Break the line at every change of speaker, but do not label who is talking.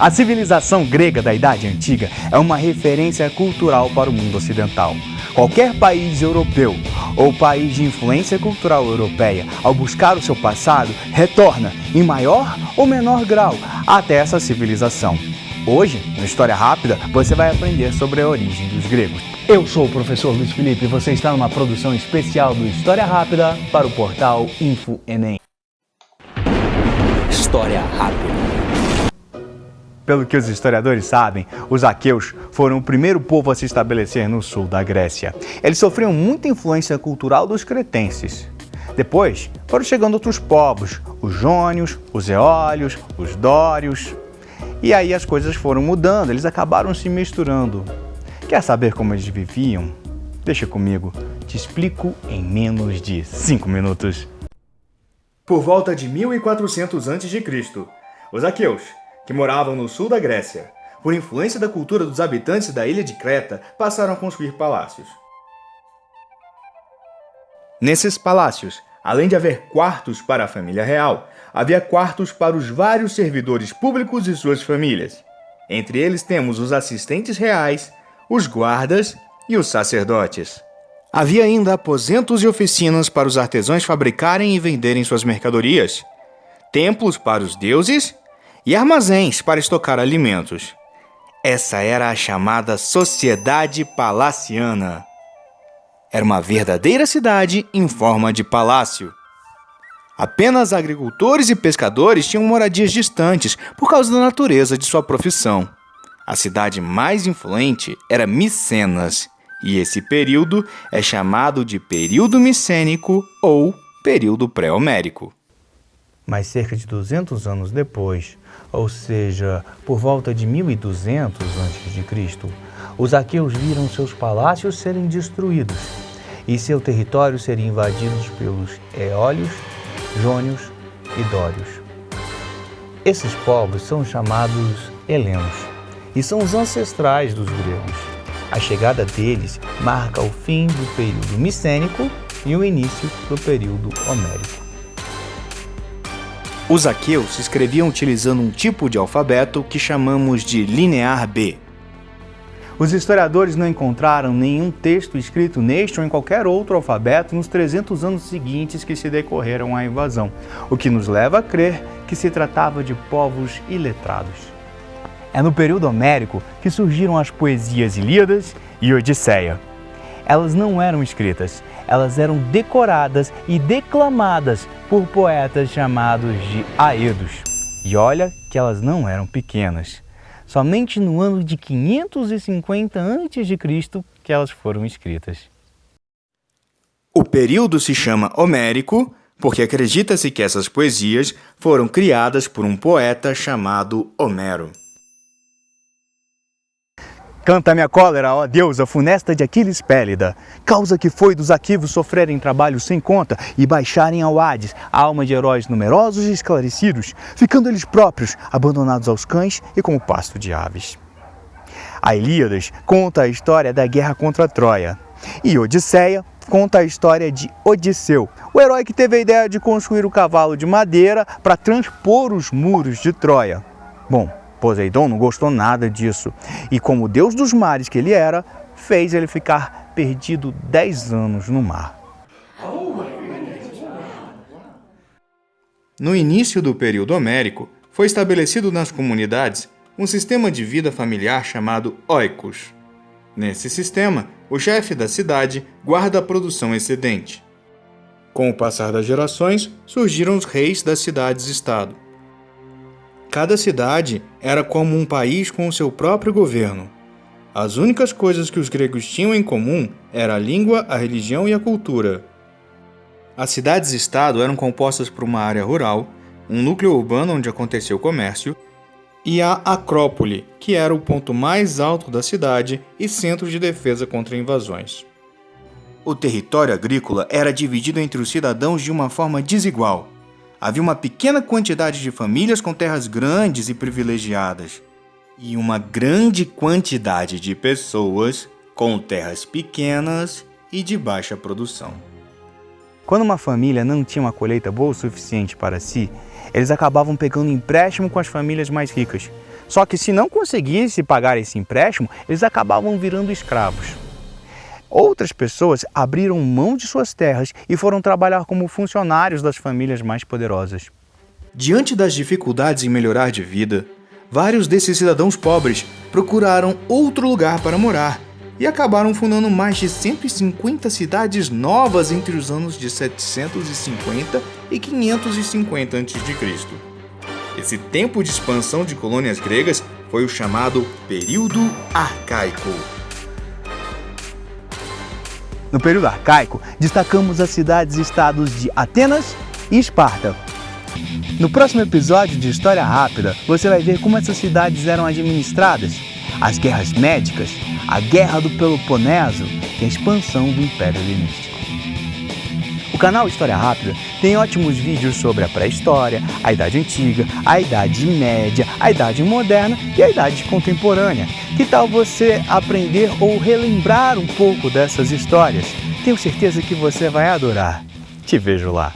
A civilização grega da Idade Antiga é uma referência cultural para o mundo ocidental. Qualquer país europeu ou país de influência cultural europeia, ao buscar o seu passado, retorna, em maior ou menor grau, até essa civilização. Hoje, no História Rápida, você vai aprender sobre a origem dos gregos. Eu sou o professor Luiz Felipe e você está numa produção especial do História Rápida para o portal InfoEnem.
História Rápida.
Pelo que os historiadores sabem, os aqueus foram o primeiro povo a se estabelecer no sul da Grécia. Eles sofriam muita influência cultural dos cretenses. Depois, foram chegando outros povos, os jônios, os eólios, os dórios. E aí as coisas foram mudando, eles acabaram se misturando. Quer saber como eles viviam? Deixa comigo, te explico em menos de 5 minutos. Por volta de 1400 a.C., os aqueus, que moravam no sul da Grécia, por influência da cultura dos habitantes da ilha de Creta, passaram a construir palácios. Nesses palácios, além de haver quartos para a família real, havia quartos para os vários servidores públicos e suas famílias. Entre eles temos os assistentes reais, os guardas e os sacerdotes. Havia ainda aposentos e oficinas para os artesãos fabricarem e venderem suas mercadorias, templos para os deuses e armazéns para estocar alimentos. Essa era a chamada Sociedade Palaciana. Era uma verdadeira cidade em forma de palácio. Apenas agricultores e pescadores tinham moradias distantes por causa da natureza de sua profissão. A cidade mais influente era Micenas, e esse período é chamado de período micênico ou período pré-homérico. Mas cerca de 200 anos depois, ou seja, por volta de 1200 a.C., os aqueus viram seus palácios serem destruídos e seu território ser invadido pelos eólios, jônios e dórios. Esses povos são chamados helenos e são os ancestrais dos gregos. A chegada deles marca o fim do período micênico e o início do período homérico. Os aqueus escreviam utilizando um tipo de alfabeto que chamamos de linear B. Os historiadores não encontraram nenhum texto escrito neste ou em qualquer outro alfabeto nos 300 anos seguintes que se decorreram à invasão, o que nos leva a crer que se tratava de povos iletrados. É no período homérico que surgiram as poesias Ilíadas e Odisseia. Elas não eram escritas, elas eram decoradas e declamadas por poetas chamados de aedos. E olha que elas não eram pequenas. Somente no ano de 550 a.C. que elas foram escritas. O período se chama homérico porque acredita-se que essas poesias foram criadas por um poeta chamado Homero. Canta minha cólera, ó deusa funesta de Aquiles Pélida, causa que foi dos aquivos sofrerem trabalho sem conta e baixarem ao Hades a alma de heróis numerosos e esclarecidos, ficando eles próprios abandonados aos cães e como pasto de aves. A Ilíadas conta a história da guerra contra Troia, e Odisseia conta a história de Odisseu, o herói que teve a ideia de construir o cavalo de madeira para transpor os muros de Troia. Bom, Poseidon não gostou nada disso e, como deus dos mares que ele era, fez ele ficar perdido 10 anos no mar. No início do período homérico, foi estabelecido nas comunidades um sistema de vida familiar chamado oikos. Nesse sistema, o chefe da cidade guarda a produção excedente. Com o passar das gerações, surgiram os reis das cidades-estado. Cada cidade era como um país com o seu próprio governo. As únicas coisas que os gregos tinham em comum eram a língua, a religião e a cultura. As cidades-estado eram compostas por uma área rural, um núcleo urbano onde acontecia o comércio, e a Acrópole, que era o ponto mais alto da cidade e centro de defesa contra invasões. O território agrícola era dividido entre os cidadãos de uma forma desigual. Havia uma pequena quantidade de famílias com terras grandes e privilegiadas, e uma grande quantidade de pessoas com terras pequenas e de baixa produção. Quando uma família não tinha uma colheita boa o suficiente para si, eles acabavam pegando empréstimo com as famílias mais ricas.
Só que se não conseguisse pagar esse empréstimo, eles acabavam virando escravos. Outras pessoas abriram mão de suas terras e foram trabalhar como funcionários das famílias mais poderosas.
Diante das dificuldades em melhorar de vida, vários desses cidadãos pobres procuraram outro lugar para morar e acabaram fundando mais de 150 cidades novas entre os anos de 750 e 550 a.C. Esse tempo de expansão de colônias gregas foi o chamado Período Arcaico.
No período arcaico, destacamos as cidades-estados de Atenas e Esparta. No próximo episódio de História Rápida, você vai ver como essas cidades eram administradas, as guerras médicas, a Guerra do Peloponeso e a expansão do Império Helenístico. O canal História Rápida tem ótimos vídeos sobre a pré-história, a Idade Antiga, a Idade Média, a Idade Moderna e a Idade Contemporânea. Que tal você aprender ou relembrar um pouco dessas histórias? Tenho certeza que você vai adorar. Te vejo lá!